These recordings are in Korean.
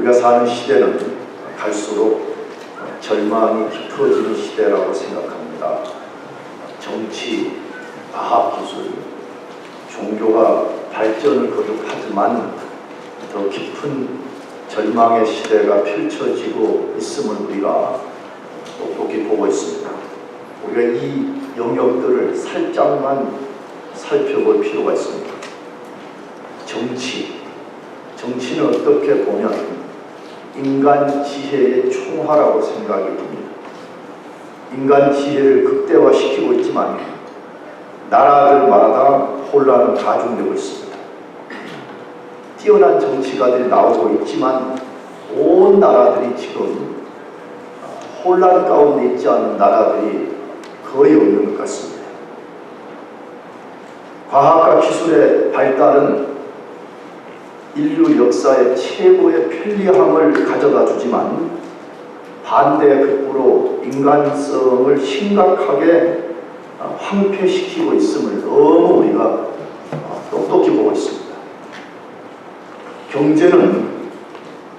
우리가 사는 시대는 갈수록 절망이 깊어지는 시대라고 생각합니다. 정치, 과학기술, 종교가 발전을 거듭하지만 더 깊은 절망의 시대가 펼쳐지고 있음을 우리가 똑똑히 보고 있습니다. 우리가 이 영역들을 살짝만 살펴볼 필요가 있습니다. 정치는 어떻게 보면 인간 지혜의 총화라고 생각이 듭니다. 인간 지혜를 극대화시키고 있지만 나라들마다 혼란은 가중되고 있습니다. 뛰어난 정치가들이 나오고 있지만 온 나라들이 지금 혼란 가운데 있지 않은 나라들이 거의 없는 것 같습니다. 과학과 기술의 발달은 인류 역사의 최고의 편리함을 가져다 주지만 반대 극부로 인간성을 심각하게 황폐시키고 있음을 너무 우리가 똑똑히 보고 있습니다. 경제는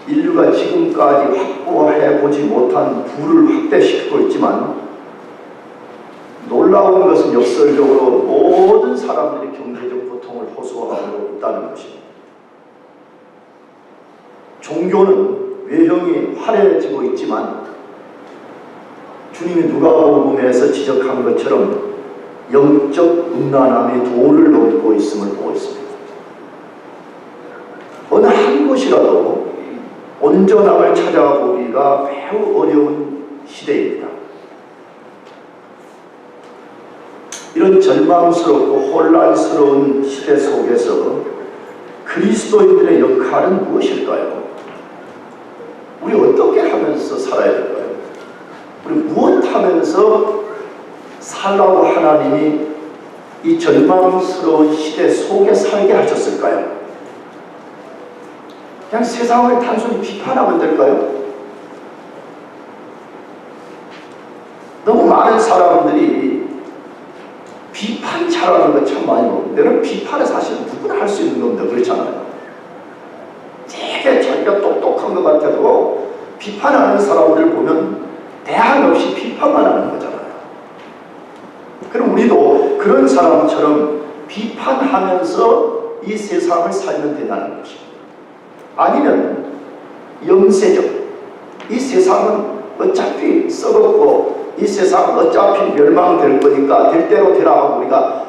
인류가 지금까지 확보해 보지 못한 부를 확대시키고 있지만 놀라운 것은 역설적으로 모든 사람들이 경제적 고통을 호소하고 있다는 것입니다. 종교는 외형이 화려해지고 있지만 주님이 누가복음에서 지적한 것처럼 영적 음란함이 도를 넘고 있음을 보고 있습니다. 어느 한 곳이라도 온전함을 찾아보기가 매우 어려운 시대입니다. 이런 절망스럽고 혼란스러운 시대 속에서 그리스도인들의 역할은 무엇일까요? 우리 어떻게 하면서 살아야 될까요? 우리 무엇 하면서 살라고 하나님이 이 절망스러운 시대 속에 살게 하셨을까요? 그냥 세상을 단순히 비판하면 될까요? 너무 많은 사람들이 비판 잘하는 거 참 많이 보는데, 여러분 비판은 사실 누구나 할 수 있는 건데 그렇잖아요. 되게 자기가 똑똑한 것 같아도 비판하는 사람들을 보면 대안 없이 비판만 하는 거잖아요. 그럼 우리도 그런 사람처럼 비판하면서 이 세상을 살면 된다는 것입니다. 아니면 영세적, 이 세상은 어차피 썩었고 이 세상은 어차피 멸망될 거니까 될 대로 되라 하고 우리가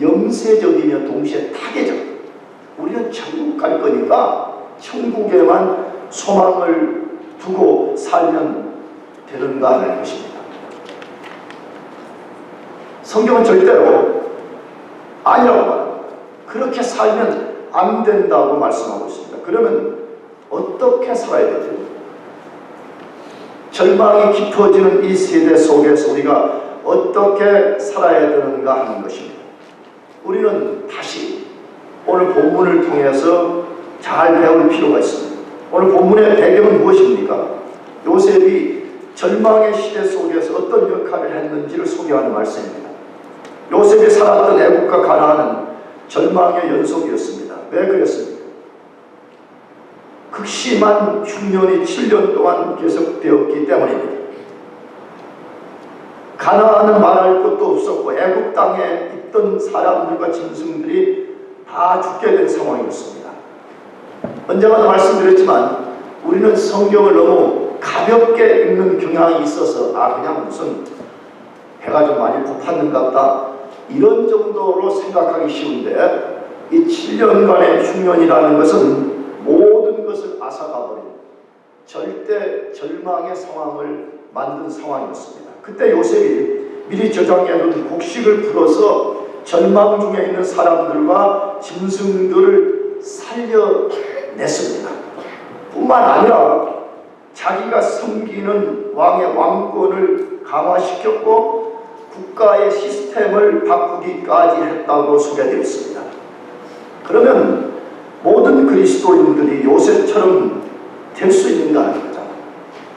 영세적이며 동시에 타계적, 우리는 천국 갈 거니까 천국에만 소망을 두고 살면 되는가 하는 것입니다. 성경은 절대로 아니라고 말합니다. 그렇게 살면 안 된다고 말씀하고 있습니다. 그러면 어떻게 살아야 되죠? 절망이 깊어지는 이 세대 속에서 우리가 어떻게 살아야 되는가 하는 것입니다. 우리는 다시 오늘 본문을 통해서 잘 배울 필요가 있습니다. 오늘 본문의 배경은 무엇입니까? 요셉이 절망의 시대 속에서 어떤 역할을 했는지를 소개하는 말씀입니다. 요셉이 살았던 애국과 가나안은 절망의 연속이었습니다. 왜 그랬습니까? 극심한 흉년이 7년 동안 계속되었기 때문입니다. 가나안은 말할 것도 없었고 애국 땅에 있던 사람들과 짐승들이 다 죽게 된 상황이었습니다. 언젠가도 말씀드렸지만 우리는 성경을 너무 가볍게 읽는 경향이 있어서 그냥 무슨 배가 좀 많이 고팠는가 보다 이런 정도로 생각하기 쉬운데, 이 7년간의 흉년이라는 것은 모든 것을 앗아가버린 절대 절망의 상황을 만든 상황이었습니다. 그때 요셉이 미리 저장해둔 곡식을 풀어서 절망 중에 있는 사람들과 짐승들을 살려냈습니다. 뿐만 아니라 자기가 섬기는 왕의 왕권을 강화시켰고 국가의 시스템을 바꾸기까지 했다고 소개되어 있습니다. 그러면 모든 그리스도인들이 요셉처럼 될 수 있는가 하는 거죠.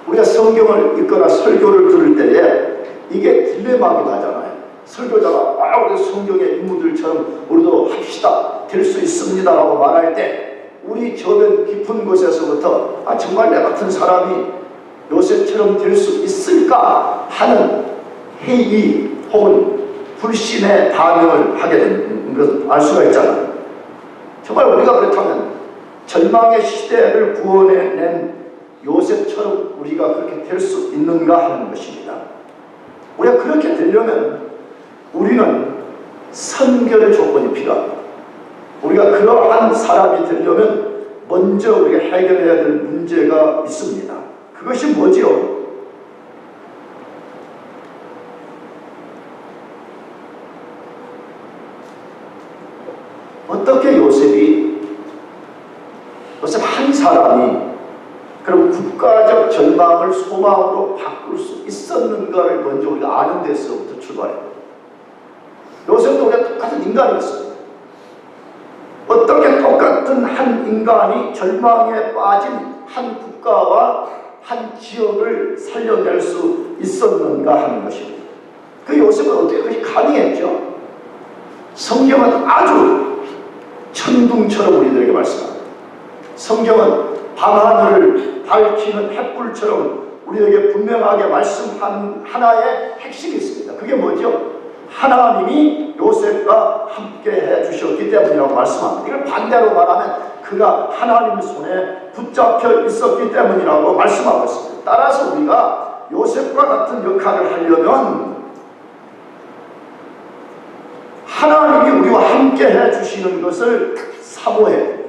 우리가 성경을 읽거나 설교를 들을 때에 이게 딜레마가 나잖아요. 설교자가 우리 성경의 인물들처럼 우리도 합시다, 될 수 있습니다 라고 말할 때 우리 저변 깊은 곳에서부터 정말 내 같은 사람이 요셉처럼 될 수 있을까 하는 회의 혹은 불신의 반응을 하게 된 것을 알 수가 있잖아요. 정말 우리가 그렇다면 절망의 시대를 구원해낸 요셉처럼 우리가 그렇게 될 수 있는가 하는 것입니다. 우리가 그렇게 되려면 우리는 선결 조건이 필요합니다. 우리가 그러한 사람이 되려면 먼저 우리가 해결해야 될 문제가 있습니다. 그것이 뭐지요? 어떻게 요셉 한 사람이 그럼 국가적 절망을 소망으로 바꿀 수 있었는가를 먼저 우리가 아는 데서부터 출발해요. 요셉도 우리가 똑같은 인간이었어요. 어떻게 똑같은 한 인간이 절망에 빠진 한 국가와 한 지역을 살려낼 수 있었는가 하는 것입니다. 그 요셉은 어떻게 그것이 가능했죠? 성경은 아주 천둥처럼 우리들에게 말씀합니다. 성경은 밤하늘을 밝히는 햇불처럼 우리에게 분명하게 말씀한 하나의 핵심이 있습니다. 그게 뭐죠? 하나님이 요셉과 함께 해주셨기 때문이라고 말씀합니다. 이걸 반대로 말하면 그가 하나님 손에 붙잡혀 있었기 때문이라고 말씀하고 있습니다. 따라서 우리가 요셉과 같은 역할을 하려면 하나님이 우리와 함께 해주시는 것을 사모해야 됩니다.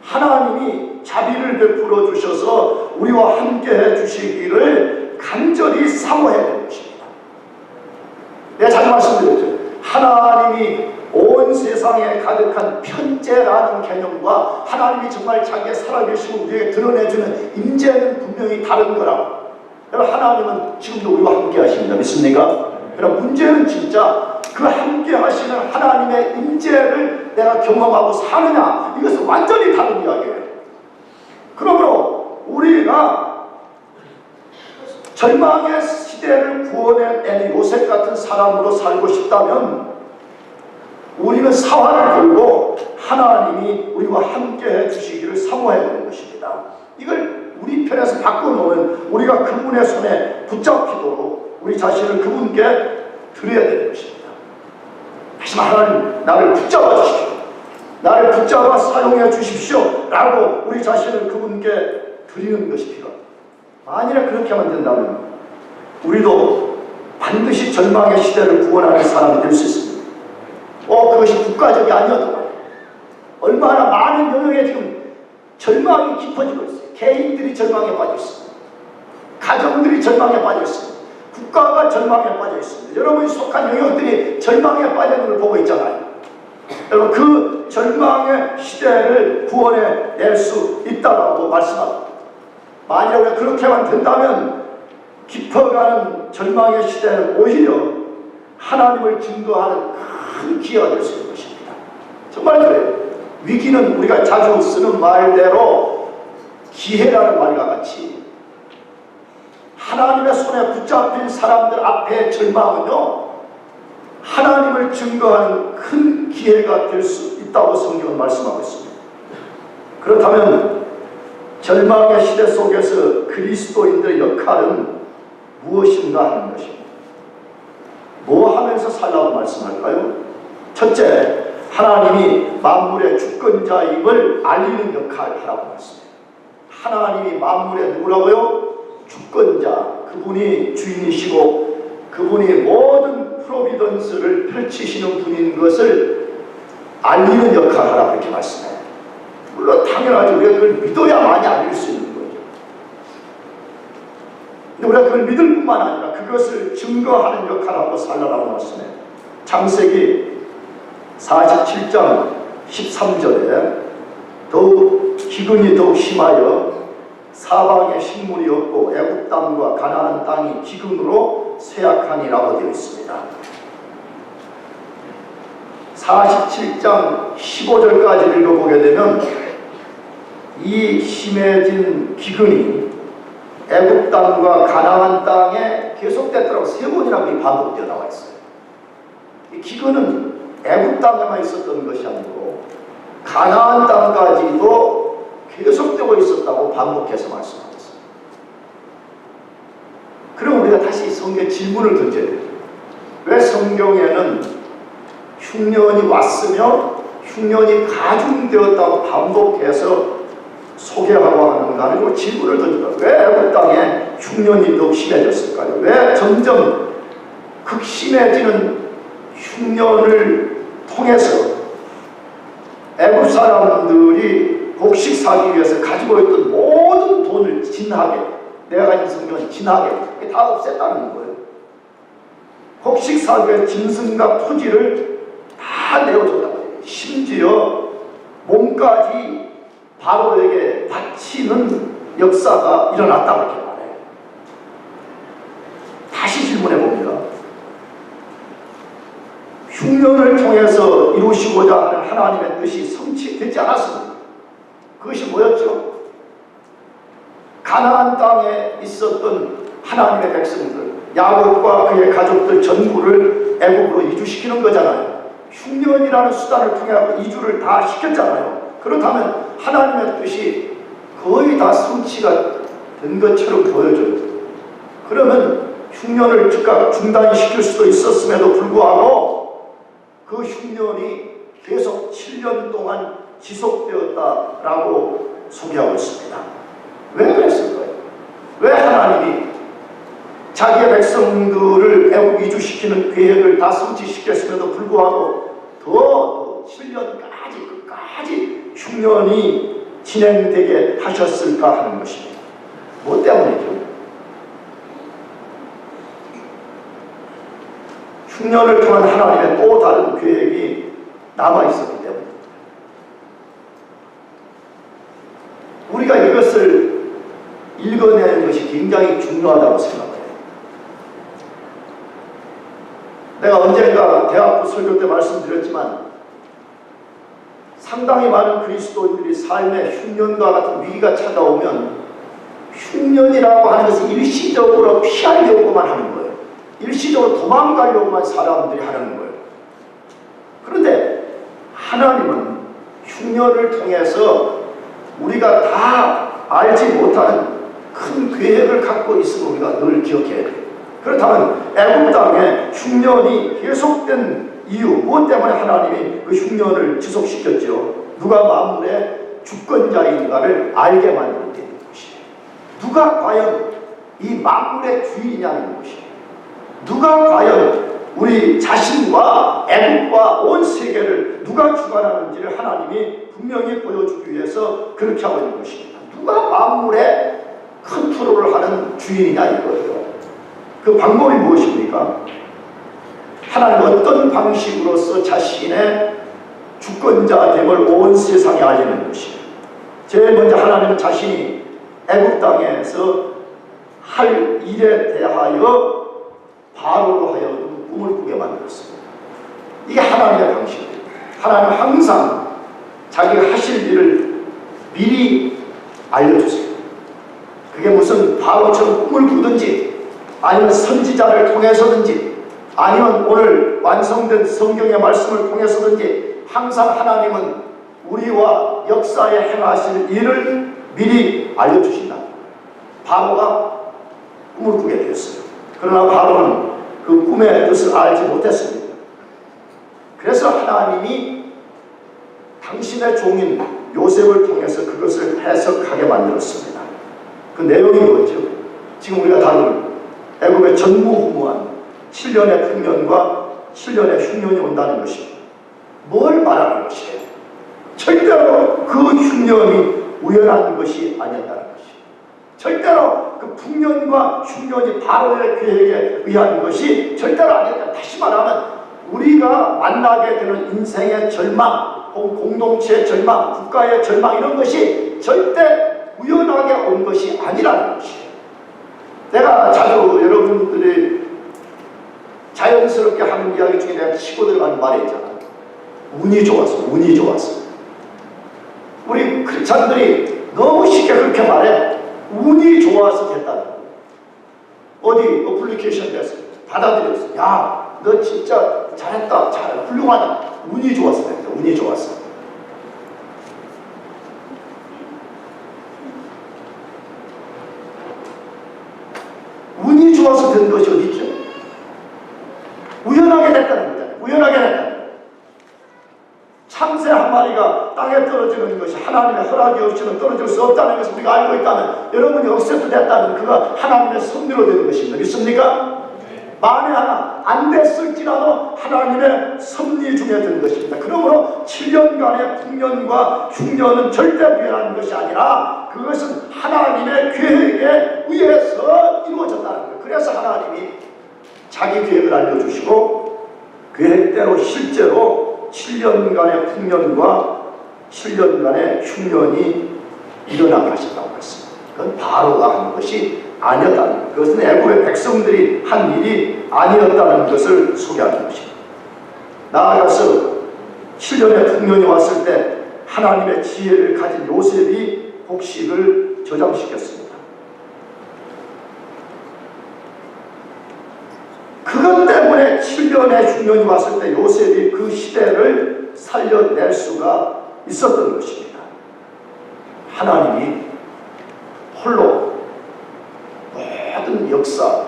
하나님이 자비를 베풀어 주셔서 우리와 함께 해주시기를 간절히 사모해야 되는 것입니다. 내가 자주 말씀드렸죠. 하나님이 온 세상에 가득한 편재라는 개념과 하나님이 정말 자기의 살아계심을 우리에게 드러내주는 임재는 분명히 다른 거라고. 여러분, 하나님은 지금도 우리와 함께 하십니다. 믿습니까? 그럼 문제는 진짜 그 함께 하시는 하나님의 임재를 내가 경험하고 사느냐, 이것은 완전히 다른 이야기예요. 그러므로 우리가 절망의 시대를 구원해낸 요셉 같은 사람으로 살고 싶다면 우리는 사활을 걸고 하나님이 우리와 함께 해주시기를 사모해야 되는 것입니다. 이걸 우리 편에서 바꿔놓으면 우리가 그분의 손에 붙잡히도록 우리 자신을 그분께 드려야 되는 것입니다. 하지만 하나님, 나를 붙잡아 주십시오. 나를 붙잡아 사용해 주십시오 라고 우리 자신을 그분께 드리는 것이 필요합니다. 만일에 그렇게 하면 된다면 우리도 반드시 절망의 시대를 구원하는 사람이 될 수 있습니다. 그것이 국가적이 아니어도 얼마나 많은 영역에 지금 절망이 깊어지고 있어요. 개인들이 절망에 빠져 있습니다. 가정들이 절망에 빠져 있습니다. 국가가 절망에 빠져 있습니다. 여러분이 속한 영역들이 절망에 빠지는 걸 보고 있잖아요. 여러분, 그 절망의 시대를 구원해낼 수 있다고 말씀합니다. 만약 우리가 그렇게만 된다면 깊어가는 절망의 시대는 오히려 하나님을 증거하는 큰 기회가 될 수 있는 것입니다. 정말 그래요. 위기는 우리가 자주 쓰는 말대로 기회라는 말과 같이 하나님의 손에 붙잡힌 사람들 앞에 절망은요, 하나님을 증거하는 큰 기회가 될 수 있다고 성경은 말씀하고 있습니다. 그렇다면 절망의 시대 속에서 그리스도인들의 역할은 무엇인가 하는 것입니다. 뭐 하면서 살라고 말씀할까요? 첫째, 하나님이 만물의 주권자임을 알리는 역할을 하라고 말씀해요. 하나님이 만물의 누구라고요? 주권자, 그분이 주인이시고 그분이 모든 프로비던스를 펼치시는 분인 것을 알리는 역할을 하라고 이렇게 말씀해요. 물론 당연하죠. 우리가 그걸 믿어야만이 알릴 수 있는 거죠. 근데 우리가 그걸 믿을 뿐만 아니라 그것을 증거하는 역할을 하고 살라고 말씀해요. 창세기 47장 13절에 더욱 기근이 더욱 심하여 사방에 식물이 없고 애굽 땅과 가나안 땅이 기근으로 쇠약하니라고 되어 있습니다. 47장 15절까지 읽어보게 되면 이 심해진 기근이 애굽 땅과 가나안 땅에 계속됐더라고 세 번이나 반복되어 나와 있어요. 이 기근은 애굽 땅에만 있었던 것이 아니고 가나안 땅까지도 계속되고 있었다고 반복해서 말씀하셨어요. 그럼 우리가 다시 성경에 질문을 던져야 돼요. 왜 성경에는 흉년이 왔으며 흉년이 가중되었다고 반복해서 소개하고 하는가 하고 질문을 던져요. 왜 애굽 땅에 흉년이 더 심해졌을까요? 왜 점점 극심해지는 흉년을 통해서 애굽 사람들이 곡식 사기 위해서 가지고 있던 모든 돈을 진하게, 내가 가진 성경은 진하게 다 없앴다는 거예요. 곡식 사기 위해 짐승과 토지를 다 내어줬다는 거예요. 심지어 몸까지 바로에게 바치는 역사가 일어났다고 이렇게 말해요. 다시 질문해 봅니다. 흉년을 통해서 이루시고자 하는 하나님의 뜻이 성취되지 않았습니다. 그것이 뭐였죠? 가나안 땅에 있었던 하나님의 백성들, 야곱과 그의 가족들 전부를 애굽으로 이주시키는 거잖아요. 흉년이라는 수단을 통해 이주를 다 시켰잖아요. 그렇다면 하나님의 뜻이 거의 다 성취가 된 것처럼 보여져요. 그러면 흉년을 즉각 중단시킬 수도 있었음에도 불구하고 그 흉년이 계속 7년 동안 지속되었다라고 소개하고 있습니다. 왜 그랬을까요? 왜 하나님이 자기의 백성들을 애굽 이주시키는 계획을 다 성취시켰음에도 불구하고 더 7년까지 끝까지 흉년이 진행되게 하셨을까 하는 것입니다. 뭐 때문이죠? 흉년을 통한 하나님의 또 다른 계획이 남아있었기 때문입니다. 우리가 이것을 읽어내는 것이 굉장히 중요하다고 생각해요. 내가 언젠가 대학부 설교 때 말씀드렸지만 상당히 많은 그리스도인들이 삶에 흉년과 같은 위기가 찾아오면 흉년이라고 하는 것을 일시적으로 피하려고만 하는 거예요. 일시적으로 도망가려고만 사람들이 하는 거예요. 그런데 하나님은 흉년을 통해서 우리가 다 알지 못하는 큰 계획을 갖고 있음을 우리가 늘 기억해야 돼요. 그렇다면 애굽 땅에 흉년이 계속된 이유, 무엇 때문에 하나님이 그 흉년을 지속시켰죠? 누가 만물의 주권자인가를 알게 만드는 것이에요. 누가 과연 이 만물의 주인이냐는 것이에요. 누가 과연 우리 자신과 애국과 온 세계를 누가 주관하는지를 하나님이 분명히 보여주기 위해서 그렇게 하고 있는 것입니다. 누가 만물의 컨트롤을 하는 주인이냐 이거예요. 그 방법이 무엇입니까? 하나님은 어떤 방식으로서 자신의 주권자됨을 온 세상에 알리는 것이에요. 제일 먼저 하나님은 자신이 애굽 땅에서 할 일에 대하여 바로로 하여금 꿈을 꾸게 만들었습니다. 이게 하나님의 방식이에요. 하나님은 항상 자기가 하실 일을 미리 알려주세요. 그게 무슨 바로처럼 꿈을 꾸든지 아니면 선지자를 통해서든지 아니면 오늘 완성된 성경의 말씀을 통해서든지 항상 하나님은 우리와 역사에 행하실 일을 미리 알려주신다. 바로가 꿈을 꾸게 되었어요. 그러나 바로는 그 꿈의 뜻을 알지 못했습니다. 그래서 하나님이 당신의 종인 요셉을 통해서 그것을 해석하게 만들었습니다. 그 내용이 뭐죠? 지금 우리가 다룬 애굽의 전무후무한 7년의 풍년과 7년의 흉년이 온다는 것입니다. 뭘 말하는 것이에요? 절대로 그 흉년이 우연한 것이 아니었다는 것입니다. 절대로 그 풍년과 흉년이 바로의 계획에 의한 것이 절대로 아니었다. 다시 말하면 우리가 만나게 되는 인생의 절망, 공동체의 절망, 국가의 절망 이런 것이 절대 우연하게 온 것이 아니라는 것이에요. 내가 자주 여러분들이 자연스럽게 하는 이야기 중에 내가 치고 들어가는 말이 있잖아요. 운이 좋아서, 운이 좋아서. 우리 크리스찬들이 너무 쉽게 그렇게 말해. 운이 좋아서 됐다는 거예요. 어디 어플리케이션에서 받아들였어. 야, 너 진짜 잘했다, 훌륭하다. 운이 좋아서 됐다. 운이 좋아서. 죽어서 된 것이 어디 있죠? 우연하게 됐다는 거잖아요. 우연하게 됐다는 거예요. 참새 한 마리가 땅에 떨어지는 것이 하나님의 허락이 없이는 떨어질 수 없다는 것을 우리가 알고 있다면, 여러분이 억셉트 됐다면 그가 하나님의 섭리로 되는 것입니다. 믿습니까? 만에 하나 안 됐을지라도 하나님의 섭리 중에 든 것입니다. 그러므로 7년간의 풍년과 흉년은 절대 우연한 것이 아니라 그것은 하나님의 계획에 의해서 이루어졌다는 거예요. 그래서 하나님이 자기 계획을 알려주시고 계획대로 실제로 7년간의 풍년과 7년간의 흉년이 일어나게 하셨다고 했습니다. 그건 바로가 한 것이 아니었다는 것. 그것은 애굽의 백성들이 한 일이 아니었다는 것을 소개하는 것입니다. 나아가서 7년의 풍년이 왔을 때 하나님의 지혜를 가진 요셉이 곡식을 저장시켰습니다. 그것 때문에 7년의 흉년이 왔을 때 요셉이 그 시대를 살려낼 수가 있었던 것입니다. 하나님이 홀로 모든 역사,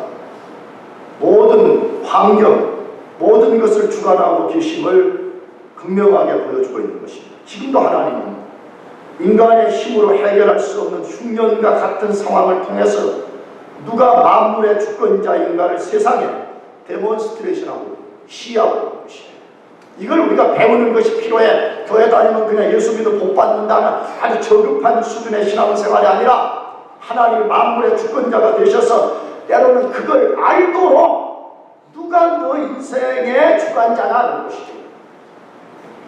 모든 환경, 모든 것을 주관하고 계심을 극명하게 보여주고 있는 것입니다. 지금도 하나님은 인간의 힘으로 해결할 수 없는 흉년과 같은 상황을 통해서 누가 만물의 주권자인가를 세상에 데몬스트레이션하고 시하고 있는 것이에요. 이걸 우리가 배우는 것이 필요해. 교회 다니면 그냥 예수 믿어 복 받는다는 아주 저급한 수준의 신앙생활이 아니라 하나님이 만물의 주권자가 되셔서 때로는 그걸 알도록 누가 너 인생의 주관자라는 것이죠.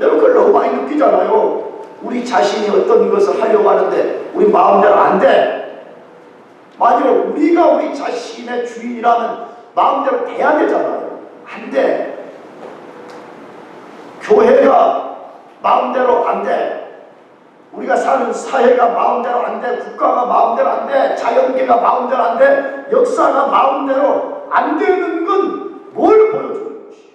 여러분 그걸 너무 많이 느끼잖아요. 우리 자신이 어떤 것을 하려고 하는데 우리 마음대로 안 돼. 만약에 우리가 우리 자신의 주인이라면 마음대로 돼야 되잖아요. 안 돼. 교회가 마음대로 안 돼. 우리가 사는 사회가 마음대로 안 돼. 국가가 마음대로 안 돼. 자연계가 마음대로 안 돼. 역사가 마음대로 안 되는 건 뭘 보여주는 것이에요?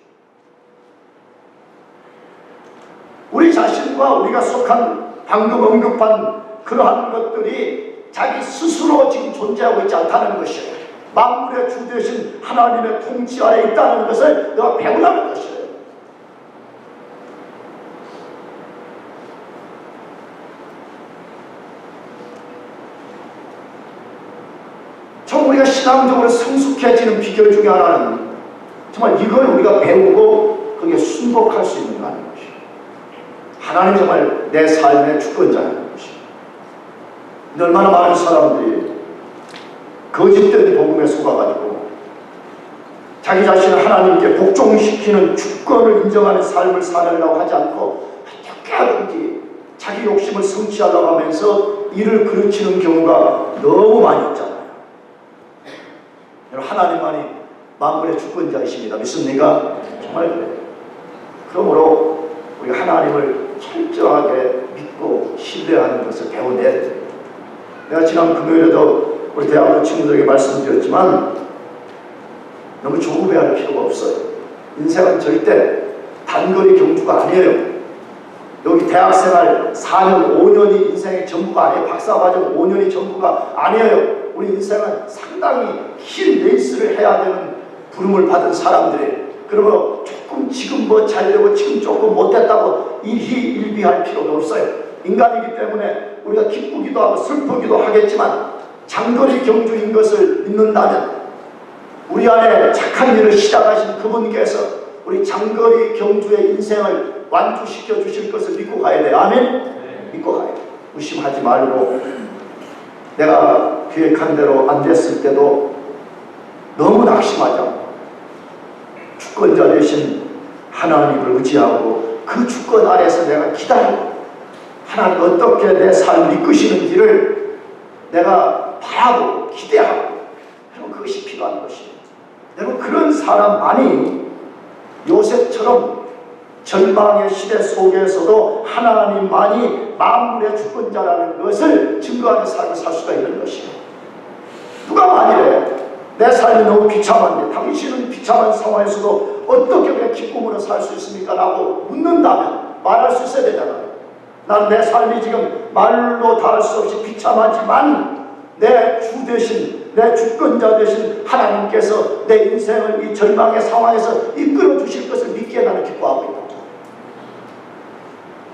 우리 자신과 우리가 속한 방금 언급한 그러한 것들이 자기 스스로 지금 존재하고 있지 않다는 것이에요. 만물의 주 되신 하나님의 통치 아래 있다는 것을 너가 배우라는 것이에요. 우리가 신앙적으로 성숙해지는 비결 중에 하나는 정말 이걸 우리가 배우고 거기에 순복할 수 있는 거 아닌 것이에요. 하나님 정말 내 삶의 주권자라는 것이에요. 얼마나 많은 사람들이 거짓된 복음에 속아가지고 자기 자신을 하나님께 복종시키는 주권을 인정하는 삶을 살려고 하지 않고 어떻게 하든지 자기 욕심을 성취하려고 하면서 이를 그르치는 경우가 너무 많이 있잖아요. 하나님만이 만물의 주권자이십니다. 믿습니까? 정말 그래요. 그러므로 우리가 하나님을 철저하게 믿고 신뢰하는 것을 배워내야 됩니다. 내가 지난 금요일에도 우리 대학교 친구들에게 말씀드렸지만 너무 조급해할 필요가 없어요. 인생은 절대 단거리 경주가 아니에요. 여기 대학생활 4년, 5년이 인생의 전부가 아니에요. 박사과정 5년이 전부가 아니에요. 우리 인생은 상당히 긴 레이스를 해야 되는 부름을 받은 사람들이에요. 그러므로 조금 지금 뭐 잘되고 지금 조금 못됐다고 일희일비할 필요가 없어요. 인간이기 때문에 우리가 기쁘기도 하고 슬프기도 하겠지만 장거리 경주인 것을 믿는다면 우리 안에 착한 일을 시작하신 그분께서 우리 장거리 경주의 인생을 완주시켜 주실 것을 믿고 가야 돼요. 아멘? 믿고 가야 돼요. 의심하지 말고 내가 계획한 대로 안 됐을 때도 너무 낙심하지 않고 주권자 되신 하나님을 의지하고 그 주권 아래서 내가 기다리고 하나님 어떻게 내 삶을 이끄시는지를 내가 바라보고 기대하고 여러분 그것이 필요한 것입니다. 여러분 그런 사람만이 요셉처럼 절망의 시대 속에서도 하나님만이 만물의 주권자라는 것을 증거하는 삶을 살 수가 있는 것이에요. 누가 만일에 내 삶이 너무 비참한데 당신은 비참한 상황에서도 어떻게 내 기쁨으로 살 수 있습니까? 라고 묻는다면 말할 수 있어야 되잖아요. 난 내 삶이 지금 말로 다 할 수 없이 비참하지만 내 주 되신, 내 주권자 되신 하나님께서 내 인생을 이 절망의 상황에서 이끌어 주실 것을 믿기에 나는 기뻐하고 있다.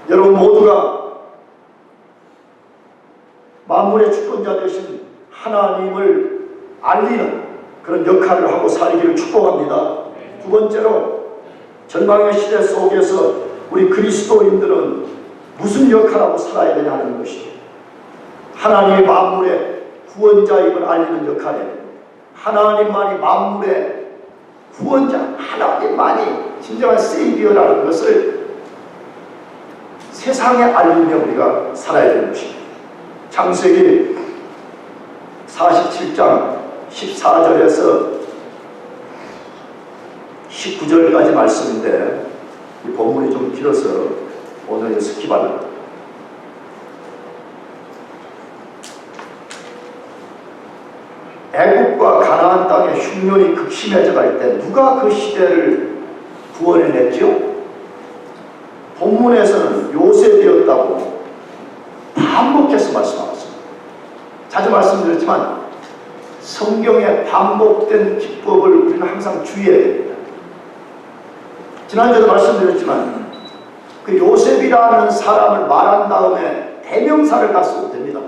여러분 모두가 만물의 주권자 되신 하나님을 알리는 그런 역할을 하고 살기를 축복합니다. 두 번째로, 절망의 시대 속에서 우리 그리스도인들은 무슨 역할을 하고 살아야 되냐 하는 것이죠. 하나님이 만물의 구원자임을 알리는 역할이에요. 하나님만이 만물의 구원자, 하나님만이 진정한 세이비어라는 것을 세상에 알리며 우리가 살아야 되는 것입니다. 창세기 47장 14절에서 19절까지 말씀인데 이 본문이 좀 길어서 오늘 스킵합니다. 애국과 가나안 땅의 흉년이 극심해져 갈 때 누가 그 시대를 구원해냈죠? 본문에서는 요셉이었다고 반복해서 말씀하고 있습니다. 자주 말씀드렸지만 성경의 반복된 기법을 우리는 항상 주의해야 됩니다. 지난주에도 말씀드렸지만 그 요셉이라는 사람을 말한 다음에 대명사를 다 써도 됩니다.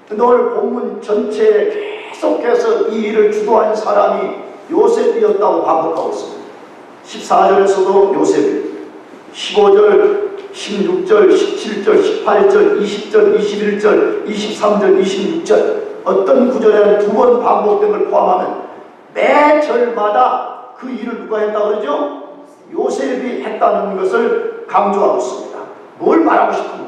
근데 오늘 본문 전체에 계속해서 이 일을 주도한 사람이 요셉이었다고 반복하고 있습니다. 14절에서도 요셉이, 15절, 16절, 17절, 18절, 20절, 21절, 23절, 26절 어떤 구절에는 두 번 반복된 걸 포함하면 매 절마다 그 일을 누가 했다고 그러죠? 요셉이 했다는 것을 강조하고 있습니다. 뭘 말하고 싶은 거예요?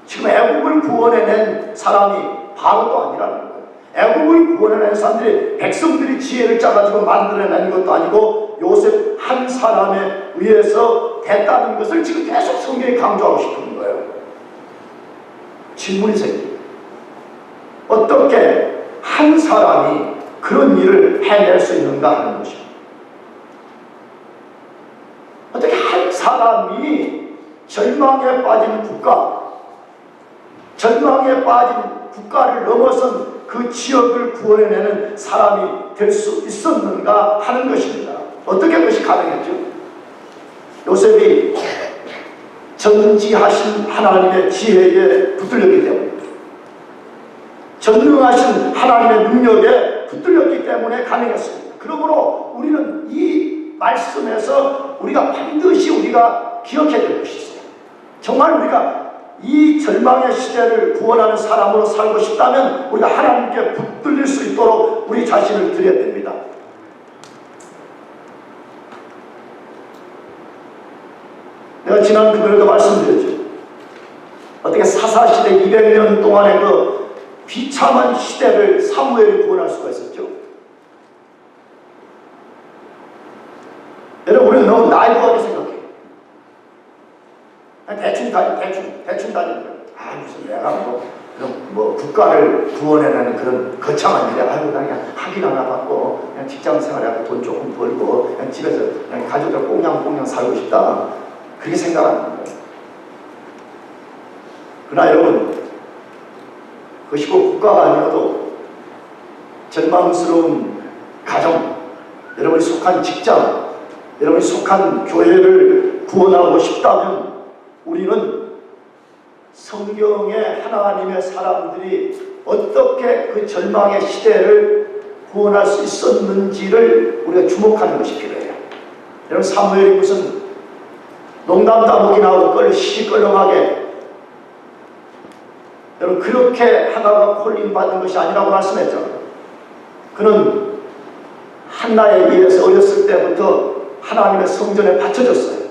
지금 애국을 구원해낸 사람이 바로도 아니라는 거예요. 애국을 구원해낸 사람들이 백성들이 지혜를 짜가지고 만들어낸 것도 아니고 요셉 한 사람에 의해서 됐다는 것을 지금 계속 성경이 강조하고 싶은 거예요. 질문이 생깁니다. 어떻게 한 사람이 그런 일을 해낼 수 있는가 하는 것입니다. 어떻게 한 사람이 절망에 빠진 국가, 절망에 빠진 국가를 넘어선 그 지역을 구원해내는 사람이 될 수 있었는가 하는 것입니다. 어떻게 그것이 가능했죠? 요셉이 전지하신 하나님의 지혜에 붙들렸기 때문입니다. 전능하신 하나님의 능력에 붙들렸기 때문에 가능했습니다. 그러므로 우리는 이 말씀에서 우리가 반드시 우리가 기억해야 될 것이 있어요. 정말 우리가 이 절망의 시대를 구원하는 사람으로 살고 싶다면 우리가 하나님께 붙들릴 수 있도록 우리 자신을 드려야 됩니다. 내가 지난 금요일에도 말씀드렸죠. 어떻게 사사시대 200년 동안의 그 비참한 시대를 사무엘이 구원할 수가 있었죠. 여러분, 우리는 너무 나이브하게 생각해요. 대충 다니는 거예요. 무슨 내가 뭐 국가를 구원해내는 그런 거창한 일에 나 그냥 학위 하나 받고 그냥 직장 생활하고 돈 조금 벌고 그냥 집에서 그냥 가족들 꽁냥꽁냥 살고 싶다. 그렇게 생각하는 거예요. 그러나 여러분, 그것이 꼭 국가가 아니어도 절망스러운 가정, 여러분이 속한 직장, 여러분이 속한 교회를 구원하고 싶다면 우리는 성경의 하나님의 사람들이 어떻게 그 절망의 시대를 구원할 수 있었는지를 우리가 주목하는 것이 필요해요. 여러분, 사무엘이 무슨 농담 따먹기 나오고 시시껄렁하게 여러분 그렇게 하나가 콜링 받은 것이 아니라고 말씀했잖아요. 그는 한나에 의해서 어렸을 때부터 하나님의 성전에 바쳐졌어요.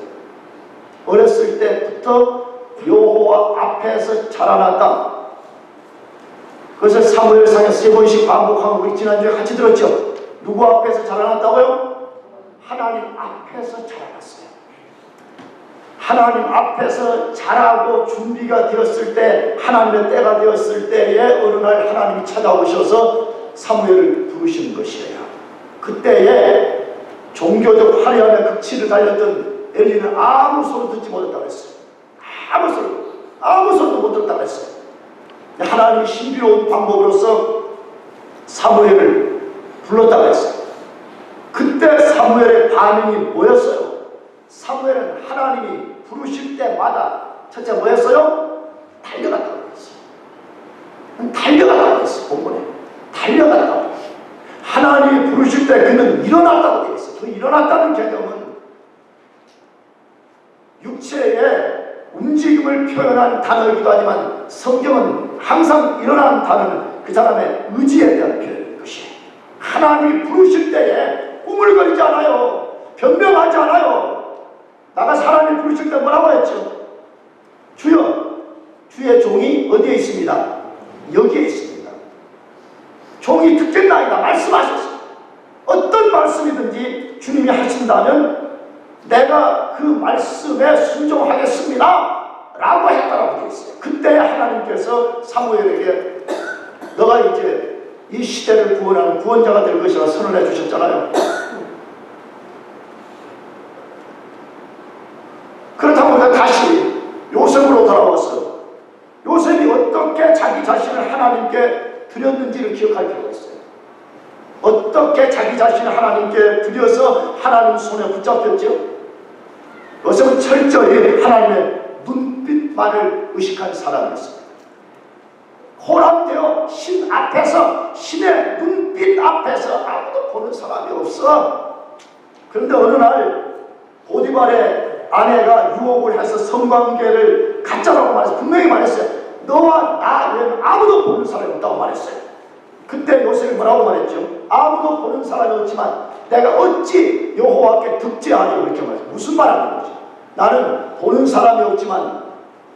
어렸을 때부터 여호와 앞에서 자라났다. 그것을 사무엘상에 3번씩 반복한 거 우리 지난주에 같이 들었죠. 누구 앞에서 자라났다고요? 하나님 앞에서 자라났어요. 하나님 앞에서 자라고 준비가 되었을 때, 하나님의 때가 되었을 때에 어느 날 하나님이 찾아오셔서 사무엘을 부르시는 것이에요. 그때에 종교적 화려함의 극치를 달렸던 엘리는 아무 소리 듣지 못했다고 했어요. 아무 소리도 못 듣다고 했어요. 하나님이 신비로운 방법으로서 사무엘을 불렀다고 했어요. 그때 사무엘의 반응이 뭐였어요? 사무엘은 하나님이 부르실 때마다 첫째 뭐였어요? 달려갔다고 했어요. 달려갔다고 했어요. 본문에 달려갔다고. 하나님이 부르실 때 그는 일어났다고 되어 있어요. 그 일어났다는 개념은 육체의 움직임을 표현한 단어이기도 하지만 성경은 항상 일어나는 단어는 그 사람의 의지에 대한 표현인 것이에요. 하나님이 부르실 때에 꾸물거리지 않아요. 변명하지 않아요. 나가 하나님이 부르실 때 뭐라고 했죠? 주여, 주의 종이 어디에 있습니다? 여기에 있습니다. 종이 듣겠나이다 말씀하셨습니다. 어떤 말씀이든지 주님이 하신다면 내가 그 말씀에 순종하겠습니다 라고 했다라고 되어 있어요. 그때 하나님께서 사무엘에게 너가 이제 이 시대를 구원하는 구원자가 될 것이라 선언해 주셨잖아요. 그렇다고 우리가 다시 요셉으로 돌아와서 요셉이 어떻게 자기 자신을 하나님께 드렸는지를 기억할 필요가 있어요. 어떻게 자기 자신을 하나님께 드려서 하나님 손에 붙잡혔죠? 요셉은 철저히 하나님의 눈빛만을 의식한 사람이었습니다. 호람되어 신 앞에서, 신의 눈빛 앞에서 아무도 보는 사람이 없어. 그런데 어느 날 보디발의 아내가 유혹을 해서 성관계를 갖자라고 말했어요. 분명히 말했어요. 너와 나 외에는 아무도 보는 사람이 없다고 말했어요. 그때 요셉이 뭐라고 말했죠? 아무도 보는 사람이 없지만 내가 어찌 여호와께 득죄하리요 이렇게 말했어요. 무슨 말하는 거지? 나는 보는 사람이 없지만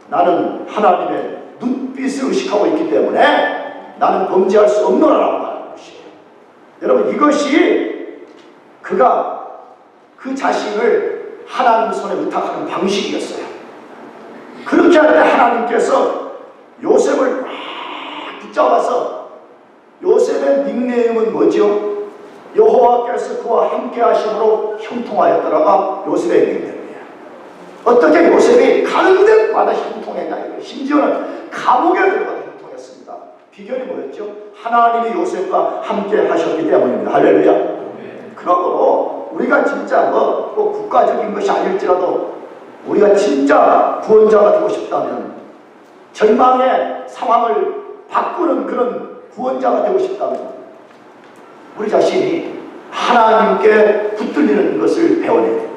나는 하나님의 눈빛을 의식하고 있기 때문에 나는 범죄할 수 없노라라고 말하는 것이에요. 여러분, 이것이 그가 그 자신을 하나님 손에 의탁하는 방식이었어요. 그렇게 할 때 하나님께서 요셉을 막 붙잡아서, 요셉의 닉네임은 뭐죠? 여호와께서 그와 함께 하심으로 형통하였더라가 요셉의 닉네임이에요. 어떻게 요셉이 가는 데마다 형통했냐, 심지어는 감옥에 들어가도 형통했습니다. 비결이 뭐였죠? 하나님이 요셉과 함께 하셨기 때문입니다. 할렐루야. 그러므로 우리가 진짜 꼭 국가적인 것이 아닐지라도 우리가 진짜 구원자가 되고 싶다면, 절망의 상황을 바꾸는 그런 구원자가 되고 싶다면 우리 자신이 하나님께 붙들리는 것을 배워내야 됩니다.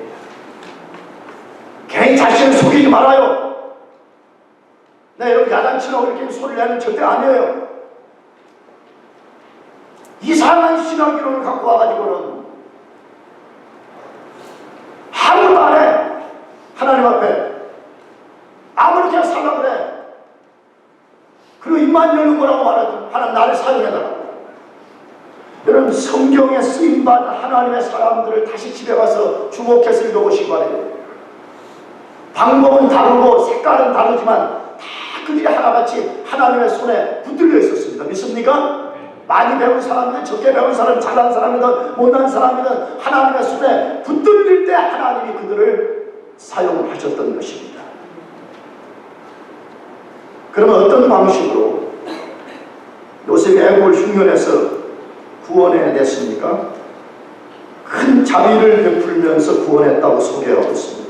괜히 자신을 속이지 말아요. 네, 여러분, 야단치라고 이렇게 소리를 내는 절대 아니에요. 이상한 신앙이론을 갖고 와가지고는 아무도 안 해. 하나님 앞에 아무렇게 살라고 그래. 그리고 입만 열는 거라고 말하죠. 하나님 나를 사용해달라고. 여러분, 성경에 쓰임받은 하나님의 사람들을 다시 집에 가서 주목해서 읽어보시기 바랍니다. 방법은 다르고 색깔은 다르지만 다 그들이 하나같이 하나님의 손에 붙들려 있었습니다. 믿습니까? 많이 배운 사람이든 적게 배운 사람, 잘난 사람이든 못난 사람이든 하나님의 손에 붙들릴 때 하나님이 그들을 사용하셨던 것입니다. 그러면 어떤 방식으로 요셉이 애국을 흉년해서 구원해냈습니까? 큰 자비를 베풀면서 구원했다고 소개하고 있습니다.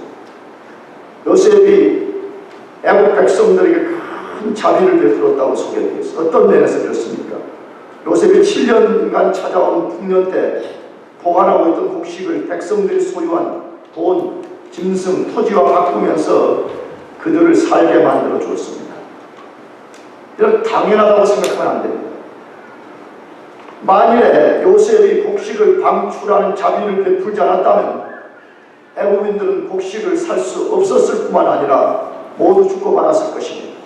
요셉이 애국 백성들에게 큰 자비를 베풀었다고 소개되어 있습니다. 어떤 면에서 그렇습니까? 요셉이 7년간 찾아온 풍년 때 보관하고 있던 곡식을 백성들이 소유한 돈, 짐승, 토지와 바꾸면서 그들을 살게 만들어 주었습니다. 이런 당연하다고 생각하면 안 됩니다. 만일에 요셉이 곡식을 방출하는 자비를 베풀지 않았다면 애국인들은 곡식을 살 수 없었을 뿐만 아니라 모두 죽고 말았을 것입니다.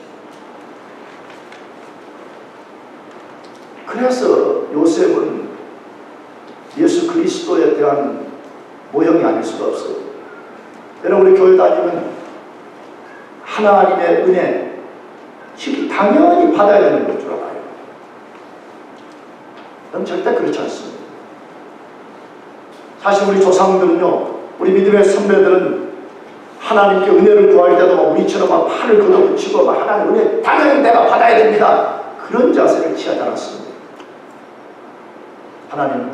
그래서 요셉은 예수 그리스도에 대한 모형이 아닐 수가 없어요. 여러분, 우리 교회 다니면 하나님의 은혜 당연히 받아야 되는 걸 줄 알아요. 그럼 절대 그렇지 않습니다. 사실 우리 조상들은요, 우리 믿음의 선배들은 하나님께 은혜를 구할 때도 우리처럼 막 팔을 걷어붙이고 막 하나님 은혜 당연히 내가 받아야 됩니다. 그런 자세를 취하지 않았습니다. 하나님,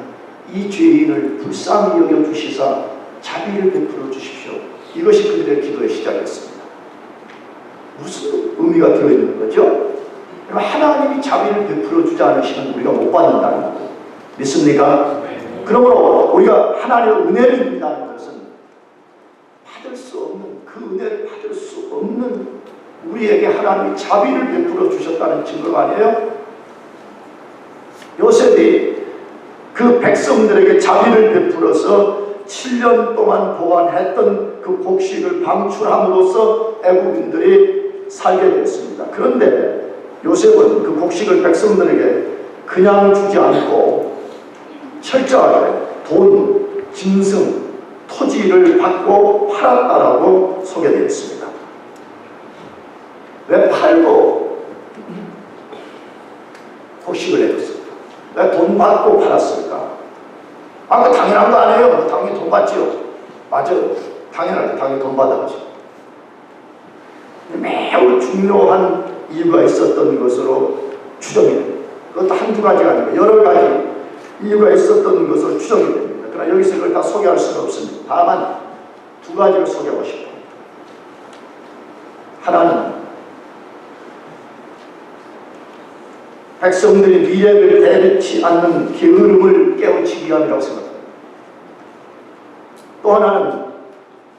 이 죄인을 불쌍히 여겨주시사 자비를 베풀어 주십시오. 이것이 그들의 기도의 시작이었습니다. 무슨 의미가 들어있는 거죠? 하나님이 자비를 베풀어 주지 않으시면 우리가 못 받는다는 거 믿습니까? 그러므로 우리가 하나님의 은혜를 믿는다는 것은 받을 수 없는, 그 은혜를 받을 수 없는 우리에게 하나님이 자비를 베풀어 주셨다는 증거가 아니에요? 요셉이 그 백성들에게 자비를 베풀어서 7년 동안 보관했던 그 곡식을 방출함으로써 애국인들이 살게 됐습니다. 그런데 요셉은 그 곡식을 백성들에게 그냥 주지 않고 철저하게 돈, 짐승, 토지를 받고 팔았다라고 소개되어 있습니다. 왜 팔고 곡식을 해줬을까? 왜 돈 받고 팔았을까? 그 당연한 거 아니에요. 당연히 돈 받지요. 맞아요. 당연하죠. 당연히 돈 받았죠. 매우 중요한 이유가 있었던 것으로 추정이 됩니다. 그것도 한두 가지가 아니고 여러 가지 이유가 있었던 것으로 추정이 됩니다. 그러나 여기서 그걸 다 소개할 수는 없습니다. 다만 두 가지를 소개하고 싶습니다. 하나는 백성들이 미래를 대비치 않는 게으름을 깨우치기 위함이라고 생각합니다. 또 하나는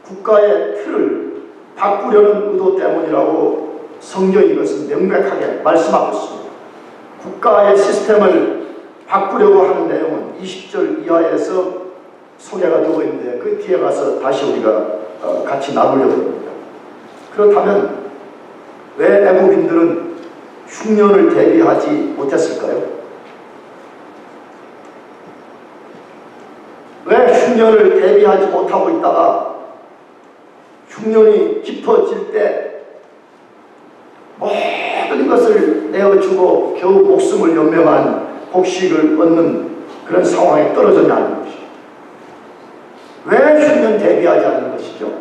국가의 틀을 바꾸려는 의도 때문이라고 성경이 이것은 명백하게 말씀하고 있습니다. 국가의 시스템을 바꾸려고 하는 내용은 20절 이하에서 소개가 되고 있는데 그 뒤에 가서 다시 우리가 같이 나누려고 합니다. 그렇다면 왜 애국인들은 흉년을 대비하지 못했을까요? 왜 흉년을 대비하지 못하고 있다가 흉년이 깊어질 때 모든 것을 내어주고 겨우 목숨을 연명한 곡식을 얻는 그런 상황에 떨어졌냐는 것이죠. 왜 흉년 대비하지 않는 것이죠?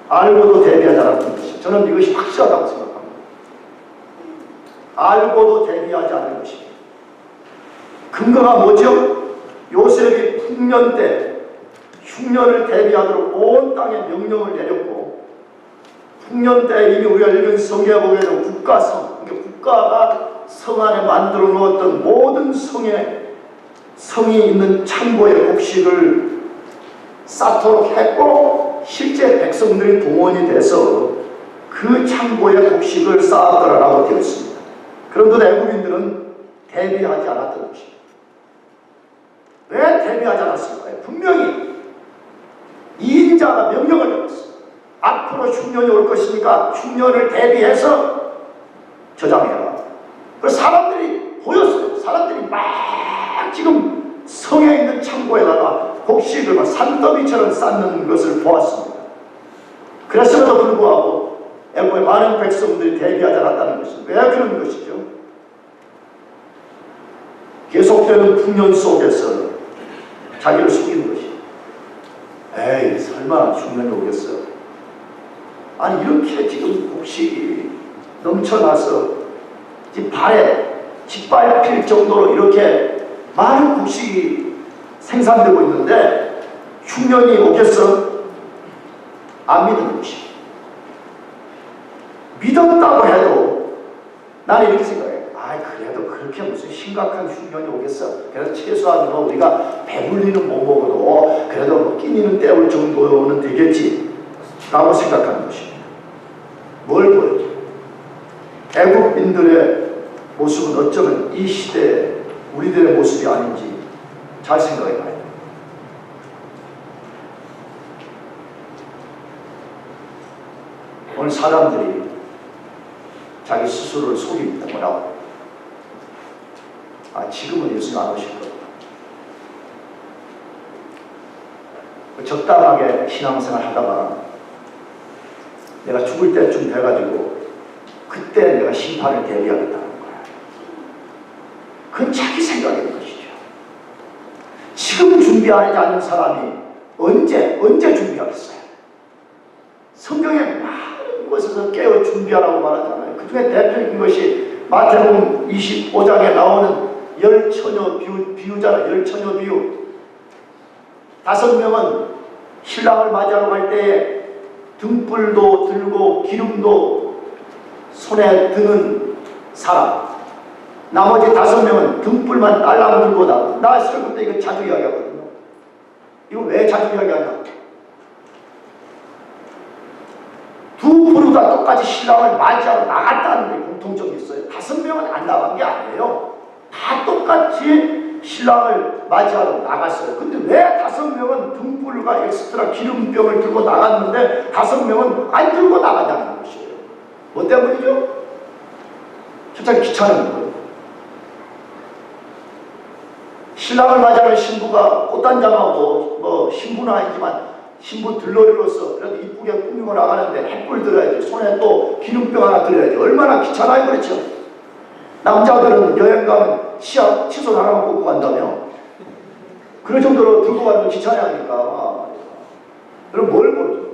알고도 대비하지 않았던 것이죠. 저는 이것이 확실하다고 생각합니다. 알고도 대비하지 않는 것입니다. 근거가 뭐죠? 요셉이 풍년 때 흉년을 대비하도록 온 땅에 명령을 내렸고 풍년 때 이미 우리가 읽은 성경에 보게 되면 국가성, 그러니까 국가가 성 안에 만들어 놓았던 모든 성이 있는 창고의 곡식을 쌓도록 했고 실제 백성들이 동원이 돼서 그 창고의 곡식을 쌓았더라라고 되어 있습니다. 그런데 애국인들은 대비하지 않았던 것입니다. 왜 대비하지 않았을까요? 분명히 2인자가 명령을 내렸어요. 앞으로 흉년이 올 것이니까 흉년을 대비해서 저장해라. 그래서 사람들이 보였어요. 사람들이 막 지금 성에 있는 창고에다가 곡식을 막 산더미처럼 쌓는 것을 보았습니다. 그랬음에도 불구하고 애국의 많은 백성들이 대비하지 않았다는 것입니다. 왜 그런 것이죠? 계속되는 풍년 속에서 자기를 속이는 것이 에이 설마 흉년이 오겠어? 아니 이렇게 지금 곡식이 넘쳐나서 지금 발에 짓밟힐 정도로 이렇게 많은 곡식이 생산되고 있는데 흉년이 오겠어? 안 믿는 것이 믿었다고 해도 나는 이렇게 생각해. 그래도 그렇게 무슨 심각한 흉년이 오겠어. 그래서 최소한 우리가 배불리는 못 먹어도 그래도 끼니는 때울 정도는 되겠지 라고 생각하는 것입니다. 뭘 보여줘? 애국민들의 모습은 어쩌면 이 시대에 우리들의 모습이 아닌지 잘 생각해 봐야 돼요. 오늘 사람들이 자기 스스로를 속입니다. 뭐라고? 지금은 예수님 안 오실 거다. 적당하게 신앙생활 하다가 내가 죽을 때쯤 돼가지고 그때 내가 심판을 대비하겠다는 거야. 그건 자기 생각인 것이죠. 지금 준비하지 않는 사람이 언제 준비하겠어요? 성경에 많은 곳에서 깨어 준비하라고 말하잖아요. 그 중에 대표적인 것이 마태복음 25장에 나오는 열처녀 비유잖아. 열처녀 비유. 5명은 신랑을 맞이하러 갈 때에 등불도 들고 기름도 손에 드는 사람. 나머지 5명은 등불만 딸랑 들고 나 설교 때 이거 자주 이야기하거든요. 이거 왜 자주 이야기하냐? 두 부류 다 똑같이 신랑을 맞이하러 나갔다는 게 공통점이 있어요. 5명은 안 나간 게 아니에요. 다 똑같이 신랑을 맞이하러 나갔어요. 근데 왜 5명은 등불과 엑스트라 기름병을 들고 나갔는데 5명은 안 들고 나가냐는 것이에요. 뭐 때문이죠? 첫째, 귀찮은 거예요. 신랑을 맞이하는 신부가 꽃단장하고 뭐 신부는 아니지만 신부 들러리로서 그래도 이쁘게 꾸미고 나가는데 햇불 들어야지, 손에 또 기름병 하나 들어야지. 얼마나 귀찮아요. 그렇죠? 남자들은 여행 가면 치약 칫솔 하나만 꽂고 간다며. 그럴 정도로 들고 가는 건 귀찮아하니까. 그럼 뭘 모르죠?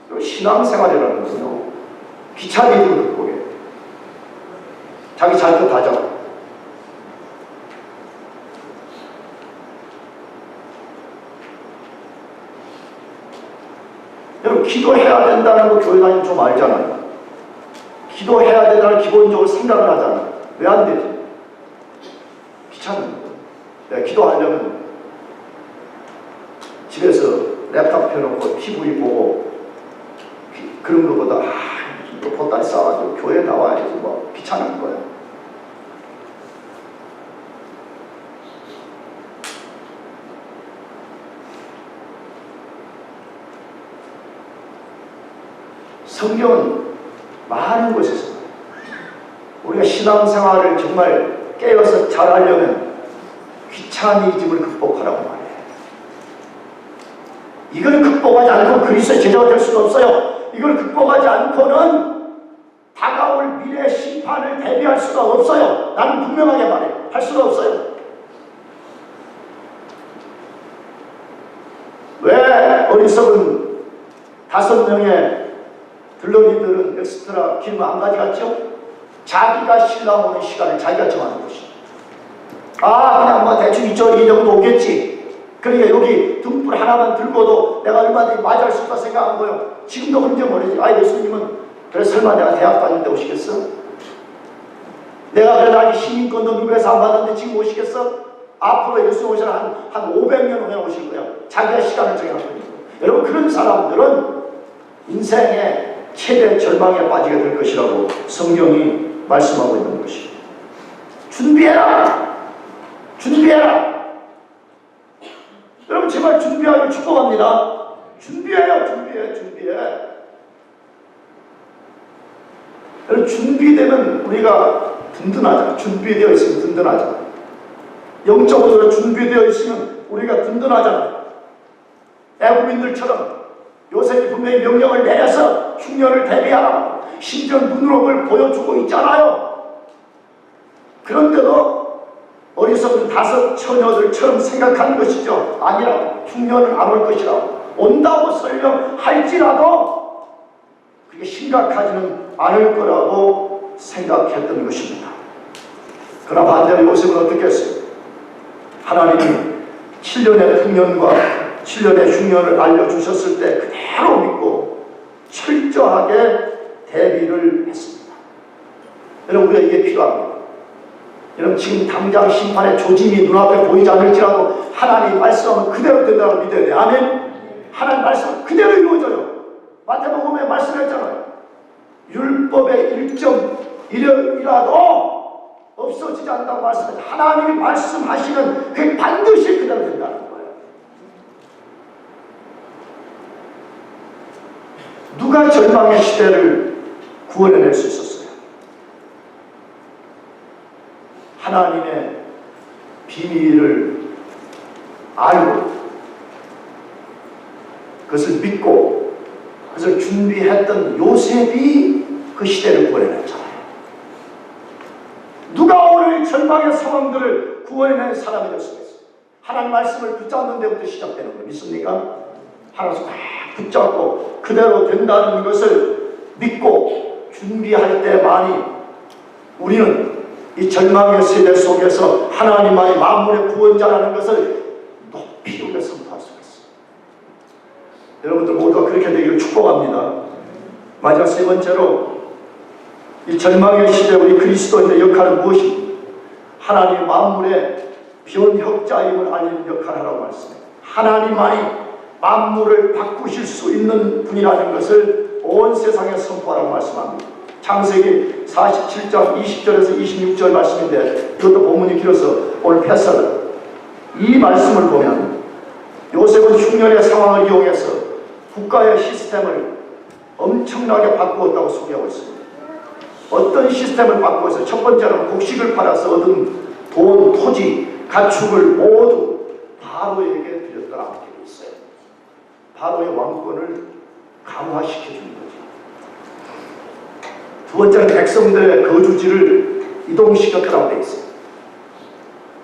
그럼 신앙생활이라는 거군요. 귀차니즘을 극복해. 자기 잘 것 하자. 여러분, 기도해야 된다는 거 교회 다니면 좀 알잖아요. 기도해야 된다는 기본적으로 생각을 하잖아요. 왜 안 되지? 귀찮은 거예요. 내가 기도하려면 집에서 랩탑 펴놓고 TV 보고 그런 것보다 또 보따리 싸가지고 교회 나와야지 뭐 귀찮은 거예요. 성경은 많은 곳에서 우리가 신앙생활을 정말 깨어서 잘하려면 귀차니즘을 극복하라고 말해요. 이걸 극복하지 않고 그리스도의 제자가 될 수가 없어요. 이걸 극복하지 않고는 다가올 미래 심판을 대비할 수가 없어요. 나는 분명하게 말해요. 할 수가 없어요. 왜 어리석은 5명의 들러리들은 엑스트라 기름 안 가져갔죠? 자기가 신랑 오는 시간을 자기가 정하는 것이죠. 그냥 뭐 대충 이 정도 오겠지. 그러니까 여기 등불 하나만 들고도 내가 얼마든지 맞이할 수 있다 생각한 거예요. 지금도 그런지 모르지. 예수님은 그래 설마 내가 대학 다닐 때 오시겠어? 내가 그래도 아직 시민권도 미국에서 안 받았는데 지금 오시겠어? 앞으로 예수님 오시면 한 500년 후에 오실 거예요. 자기가 시간을 정해놓고 있는 거예요. 여러분, 그런 사람들은 인생의 최대 절망에 빠지게 될 것이라고 성경이 말씀하고 있는 것이에요. 준비해라! 준비해라! 여러분, 제발 준비하기를 축복합니다. 준비해요. 준비해. 여러분, 준비되면 우리가 든든하잖아. 준비되어 있으면 든든하잖아. 영적으로 준비되어 있으면 우리가 든든하잖아. 애국민들처럼 요셉이 분명히 명령을 내려서 흉년을 대비하라고 심지어 눈으로 그걸 보여주고 있잖아요. 그런데도 어리석은 5 처녀들처럼 생각하는 것이죠. 아니라고. 흉년은 안 올 것이라고. 온다고 설명할지라도 그게 심각하지는 않을 거라고 생각했던 것입니다. 그러나 반대로 요셉은 어떻게 했어요? 하나님이 7년의 흉년과 7년의 흉년을 알려주셨을 때 그대로 믿고 철저하게 대비를 했습니다. 여러분, 우리가 이게 필요합니다. 여러분, 지금 당장 심판의 조짐이 눈앞에 보이지 않을지라도 하나님 말씀하면 그대로 된다고 믿어야 돼요. 아멘? 하나님 말씀은 그대로 이루어져요. 마태복음에 말씀했잖아요. 율법의 1.1이라도 없어지지 않는다고 말씀했죠. 하나님이 말씀하시면 그게 반드시 그대로 된다는 거예요. 누가 절망의 시대를 구원해낼 수 있었어요? 하나님의 비밀을 알고 그것을 믿고 그것을 준비했던 요셉이 그 시대를 구원해냈잖아요. 누가 오늘 절망의 상황들을 구원해낸 사람이 될 수 있어요? 하나님 말씀을 붙잡는 데부터 시작되는 거 믿습니까? 하나님 붙잡고 그대로 된다는 것을 믿고 준비할 때만이 우리는 이 절망의 세대 속에서 하나님만이 만물의 구원자라는 것을 높이 우리가 선포할 수 있어요. 여러분들 모두가 그렇게 되기를 축복합니다. 마지막 세 번째로 이 절망의 시대 우리 그리스도인의 역할은 무엇입니까? 하나님 만물의 변혁자임을 알리는 역할을 하라고 말씀해요. 하나님만이 만물을 바꾸실 수 있는 분이라는 것을 온 세상에 선포하라고 말씀합니다. 창세기 47장 20절에서 26절 말씀인데 이것도 본문이 길어서 오늘 패스할래요. 이 말씀을 보면 요셉은 흉년의 상황을 이용해서 국가의 시스템을 엄청나게 바꾸었다고 소개하고 있습니다. 어떤 시스템을 바꾸어서 첫 번째로는 곡식을 팔아서 얻은 돈, 토지, 가축을 모두 바로에게 드렸더라 되어 있어요. 바로의 왕권을 강화시켜 주는 거죠. 두 번째는 백성들의 거주지를 이동시켰다고 되어 있어요.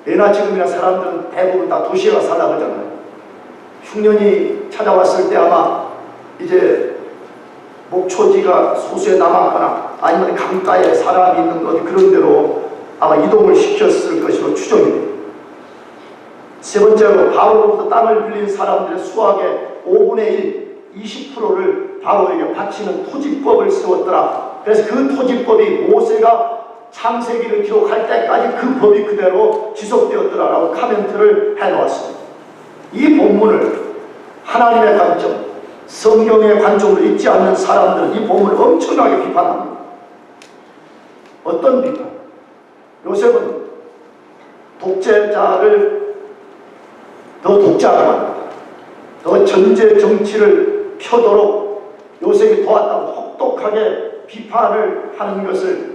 예나 지금이나 사람들은 대부분 다 도시에 가서 살라고 하잖아요. 흉년이 찾아왔을 때 아마 이제 목초지가 소수에 남았거나 아니면 강가에 사람이 있는 어디 그런 데로 아마 이동을 시켰을 것으로 추정이 됩니다. 세 번째로 바로로부터 땅을 빌린 사람들의 수확의 5분의 1, 20%를 바로에게 바치는 토지법을 세웠더라. 그래서 그 토지법이 모세가 창세기를 기록할 때까지 그 법이 그대로 지속되었더라라고 카멘트를 해놓았습니다. 이 본문을 하나님의 관점, 성경의 관점으로 읽지 않는 사람들은 이 본문을 엄청나게 비판합니다. 어떤 비판? 요셉은 독재자를 더 독재하게 만든다. 더 전제 정치를 펴도록 요셉이 도왔다고 혹독하게 비판을 하는 것을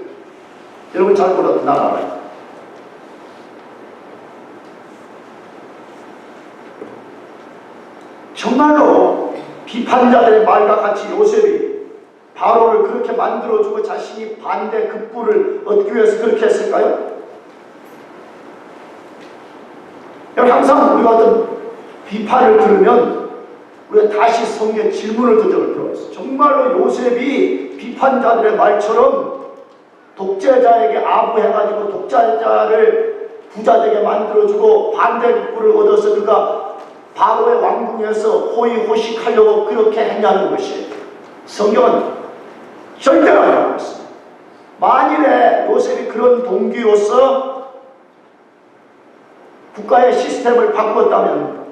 여러분 잘 몰라도 난 알아요. 정말로 비판자들의 말과 같이 요셉이 바로를 그렇게 만들어주고 자신이 반대 급부를 얻기 위해서 그렇게 했을까요? 항상 우리가 어떤 비판을 들으면 우리가 다시 성경에 질문을 던져볼 필요가 있어요. 정말로 요셉이 비판자들의 말처럼 독재자에게 아부해가지고 독재자를 부자되게 만들어주고 반대급부를 얻어서 그가 바로의 왕궁에서 호의호식하려고 그렇게 했냐는 것이 성경은 절대로 아니라고 했습니다. 만일에 요셉이 그런 동기로서 국가의 시스템을 바꾸었다면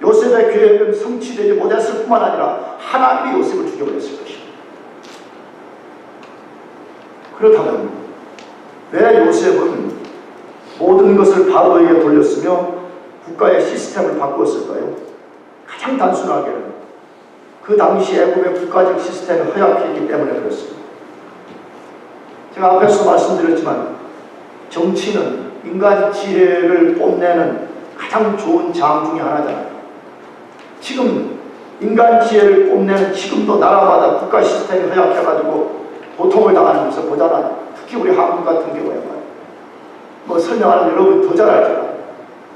요셉의 계획은 성취되지 못했을 뿐만 아니라 하나님이 요셉을 죽여버렸을 것입니다. 그렇다면 왜 요셉은 모든 것을 바로에게 돌렸으며 국가의 시스템을 바꾸었을까요? 가장 단순하게는 그 당시 애굽의 국가적 시스템이 허약했기 때문에 그렇습니다. 제가 앞에서 말씀드렸지만 정치는 인간 지혜를 뽐내는 가장 좋은 장 중에 하나잖아요. 지금 인간 지혜를 뽐내는 지금도 나라마다 국가 시스템이 허약해가지고 고통을 당하는 것을 보잖아요. 특히 우리 한국 같은 경우에 뭐 설명하는 여러분 더 잘 알잖아요.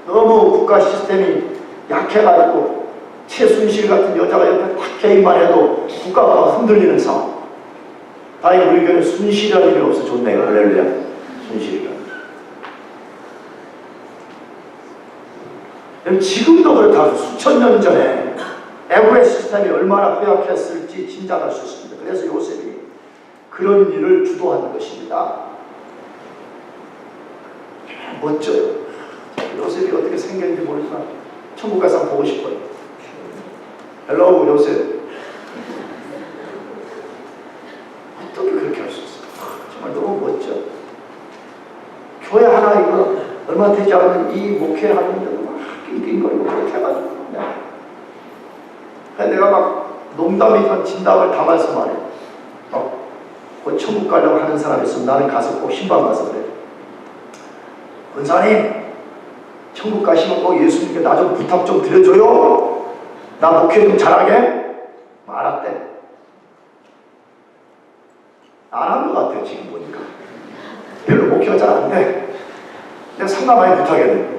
너무 국가 시스템이 약해가지고 최순실 같은 여자가 옆에 딱 개입만 해도 국가가 흔들리는 상황. 다행히 우리 교회는 순실이라는 일이 없어 좋네요. 할렐루야. 순실이가. 지금도 그렇다고 수천 년 전에 애굽의 시스템이 얼마나 허약했을지 짐작할 수 있습니다. 그래서 요셉이 그런 일을 주도하는 것입니다. 멋져요. 요셉이 어떻게 생겼는지 모르지만 천국 가서 보고 싶어요. 헬로우 요셉. 어떻게 그렇게 할 수 있어요? 정말 너무 멋져. 교회 하나 이거 얼마 되지 않은 이 목회하는데도 막 낑낑거리고 그렇게 해가지고 내가 막 농담이지만 진담을 담아서 말해요. 그 천국 가려고 하는 사람이 있으면 나는 가서 꼭 신방 가서 그래. 권사님 천국 가시면 꼭 예수님께 나 좀 부탁 좀 드려줘요. 나 목회 좀 잘하게. 알았대. 안 한 것 같아요 지금 보니까. 별로 목회가 잘 안 돼. 내가 상담 많이 부탁해야 돼.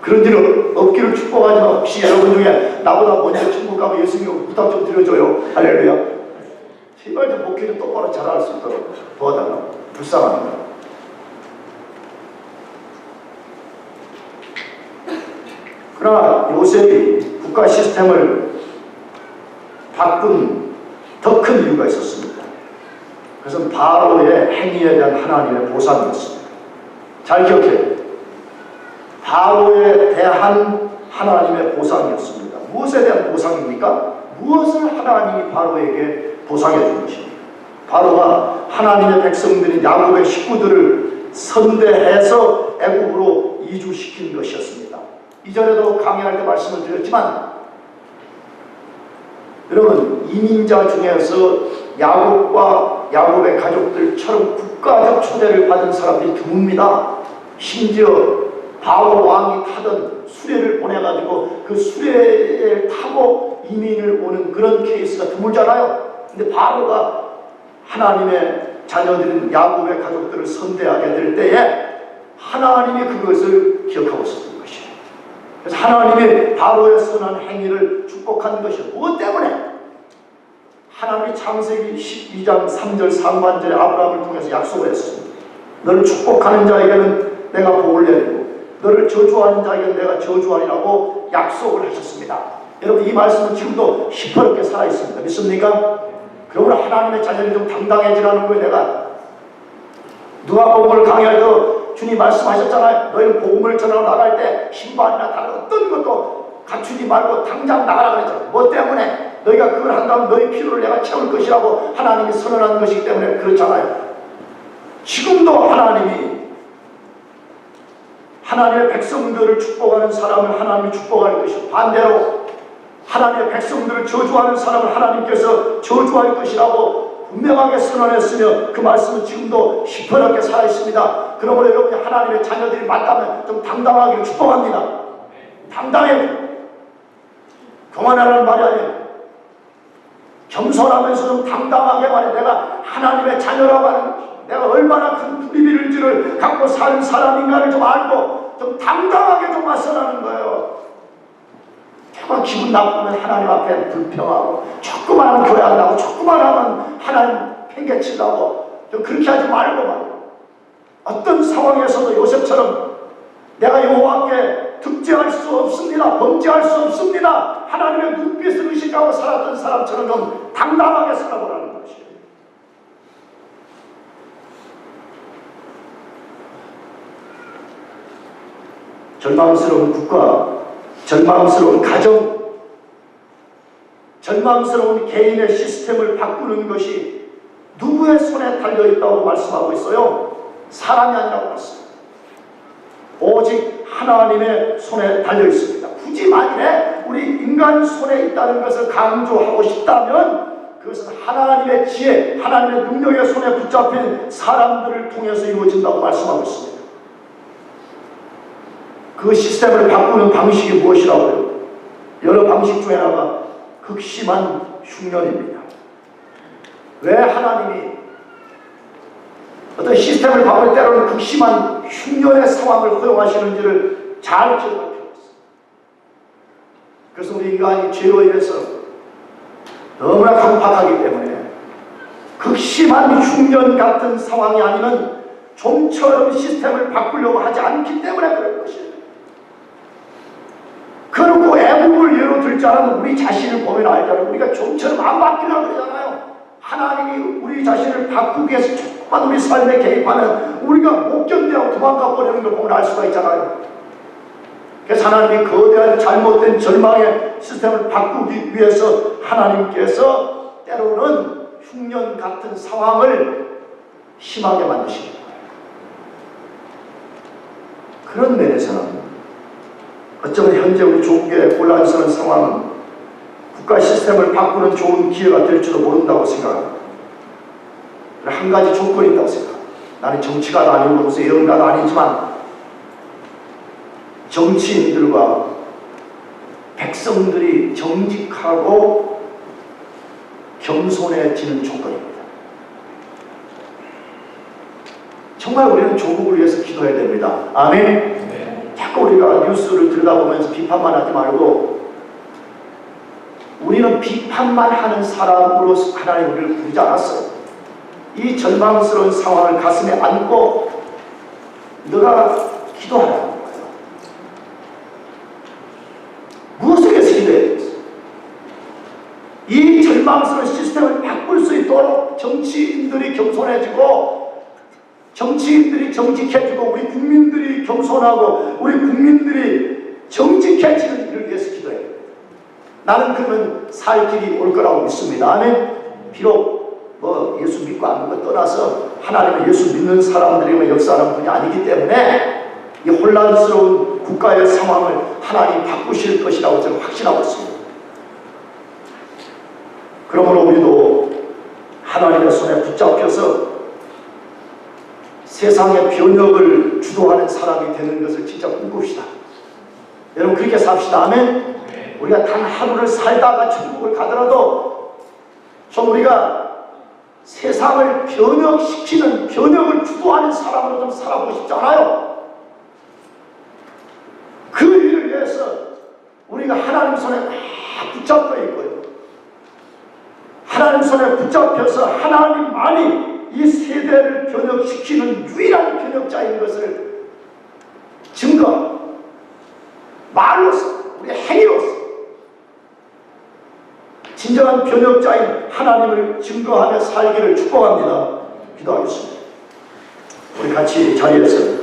그런 일 없기를 축복하지만 혹시 여러분 중에 나보다 먼저 천국 가면 예수님 부탁 좀 드려줘요. 할렐루야. 제발 좀 목회 좀 똑바로 잘할 수 있도록 도와달라고. 불쌍합니다. 그러나 요셉이 국가 시스템을 바꾼 더 큰 이유가 있었습니다. 그것은 바로의 행위에 대한 하나님의 보상이었습니다. 잘 기억해요. 바로에 대한 하나님의 보상이었습니다. 무엇에 대한 보상입니까? 무엇을 하나님이 바로에게 보상해 준 것입니까? 바로가 하나님의 백성들인 야곱의 식구들을 선대해서 애굽으로 이주시킨 것이었습니다. 이전에도 강의할 때 말씀을 드렸지만 여러분, 이민자 중에서 야곱과 야곱의 가족들처럼 국가적 초대를 받은 사람들이 드뭅니다. 심지어 바로 왕이 타던 수레를 보내가지고 그 수레를 타고 이민을 오는 그런 케이스가 드물잖아요. 근데 바로가 하나님의 자녀들인 야곱의 가족들을 선대하게 될 때에 하나님이 그것을 기억하고 있었던 것이에요. 그래서 하나님이 바로의 선한 행위를 축복한 것이에요. 무엇 때문에? 하나님이 창세기 12장 3절 상반절에 아브라함을 통해서 약속을 했습니다. 너를 축복하는 자에게는 내가 복을 내리고 너를 저주하는 자에게는 내가 저주하리라고 약속을 하셨습니다. 여러분, 이 말씀은 지금도 시퍼렇게 살아있습니다. 믿습니까? 그러므로 하나님의 자녀들이 좀 당당해지라는 거예요. 내가 누가복음을 강의할 때 주님 말씀하셨잖아요. 너희는 복음을 전하러 나갈 때 신발이나 다른 어떤 것도 갖추지 말고 당장 나가라 그랬잖아요. 뭐 때문에? 너희가 그걸 한다면 너희 필요를 내가 채울 것이라고 하나님이 선언한 것이기 때문에 그렇잖아요. 지금도 하나님의 백성들을 축복하는 사람을 하나님이 축복할 것이고, 반대로 하나님의 백성들을 저주하는 사람을 하나님께서 저주할 것이라고 분명하게 선언했으며 그 말씀은 지금도 시퍼렇게 살아있습니다. 그러므로 여러분이 하나님의 자녀들이 맞다면 좀 당당하게 축복합니다. 당당해. 교만하라는 말이 아니에요. 겸손하면서 좀 당당하게 말해. 내가 하나님의 자녀라고 하는, 내가 얼마나 큰 프리빌리지를 갖고 사는 사람인가를 좀 알고 좀 당당하게 좀 맞서라는 거예요. 정말 기분 나쁘면 하나님 앞에 불평하고, 조금만 하면 교회 안 나고, 조금만 하면 하나님 팽개치려고, 좀 그렇게 하지 말고 말이에요. 어떤 상황에서도 요셉처럼 내가 여호와께 득죄할 수 없습니다, 범죄할 수 없습니다, 하나님의 눈빛을 의식하고 살았던 사람처럼 좀 당당하게 살아보라는 것이에요. 절망스러운 국가, 절망스러운 가정, 절망스러운 개인의 시스템을 바꾸는 것이 누구의 손에 달려있다고 말씀하고 있어요? 사람이 아니라고 말씀합니다. 오직 하나님의 손에 달려있습니다. 굳이 만일에 우리 인간 손에 있다는 것을 강조하고 싶다면 그것은 하나님의 지혜, 하나님의 능력의 손에 붙잡힌 사람들을 통해서 이루어진다고 말씀하고 있습니다. 그 시스템을 바꾸는 방식이 무엇이라고요? 여러 방식 중에 하나가 극심한 흉년입니다. 왜 하나님이 어떤 시스템을 바꿀 때로는 극심한 흉년의 상황을 허용하시는지를 잘 기억할 필요가 있습니다. 그래서 우리 인간이 죄로 인해서 너무나 강팍하기 때문에 극심한 흉년 같은 상황이 아니면 좀처럼 시스템을 바꾸려고 하지 않기 때문에 그럴 것이에요. 그리고 애국을 예로 들지 않으면 우리 자신을 보면 알잖아요. 우리가 좀처럼 안 바뀌려고 그러잖아요. 하나님이 우리 자신을 바꾸기 위해서 조금만 우리 삶에 개입하면 우리가 못 견뎌하고 도망가 버리는 걸 보면 알 수가 있잖아요. 그래서 하나님이 거대한 잘못된 절망의 시스템을 바꾸기 위해서 하나님께서 때로는 흉년 같은 상황을 심하게 만드시는 거예요. 그런 면에서는 어쩌면 현재 우리 조국의 곤란스러운 상황은 국가 시스템을 바꾸는 좋은 기회가 될지도 모른다고 생각합니다. 한 가지 조건이 있다고 생각합니다. 나는 정치가도 아니고 무슨 예언가도 아니지만 정치인들과 백성들이 정직하고 겸손해지는 조건입니다. 정말 우리는 조국을 위해서 기도해야 됩니다. 아멘. 자꾸 우리가 뉴스를 들여다보면서 비판만 하지 말고 우리는 비판만 하는 사람으로 하나님 우리를 부르지 않았어요. 이 절망스러운 상황을 가슴에 안고 너가 기도하라는 거예요. 무엇을 위해서 기도해야 되겠어요? 이 절망스러운 시스템을 바꿀 수 있도록 정치인들이 겸손해지고, 정치인들이 정직해지고, 우리 국민들이 겸손하고 우리 국민들이 정직해지는 일을 위해서 기도해요. 나는 그러면 살 길이 올 거라고 믿습니다. 아멘. 비록 예수 믿고 안 믿고 떠나서 하나님은 예수 믿는 사람들이면 역사하는 분이 아니기 때문에 이 혼란스러운 국가의 상황을 하나님 바꾸실 것이라고 저는 확신하고 있습니다. 그러므로 우리도 하나님의 손에 붙잡혀서 세상의 변혁을 주도하는 사람이 되는 것을 진짜 꿈꿉시다. 여러분 그렇게 삽시다. 아멘. 우리가 단 하루를 살다가 천국을 가더라도 좀 우리가 세상을 변혁시키는, 변혁을 주도하는 사람으로 좀 살아보고 싶지 않아요? 그 일을 위해서 우리가 하나님 손에 막 붙잡혀 있고요. 하나님 손에 붙잡혀서 하나님만이 이 세대를 변혁시키는 유일한 변혁자인 것을 증거, 말로서, 우리 행위로서 진정한 변혁자인 하나님을 증거하며 살기를 축복합니다. 기도하겠습니다. 우리 같이 자리에서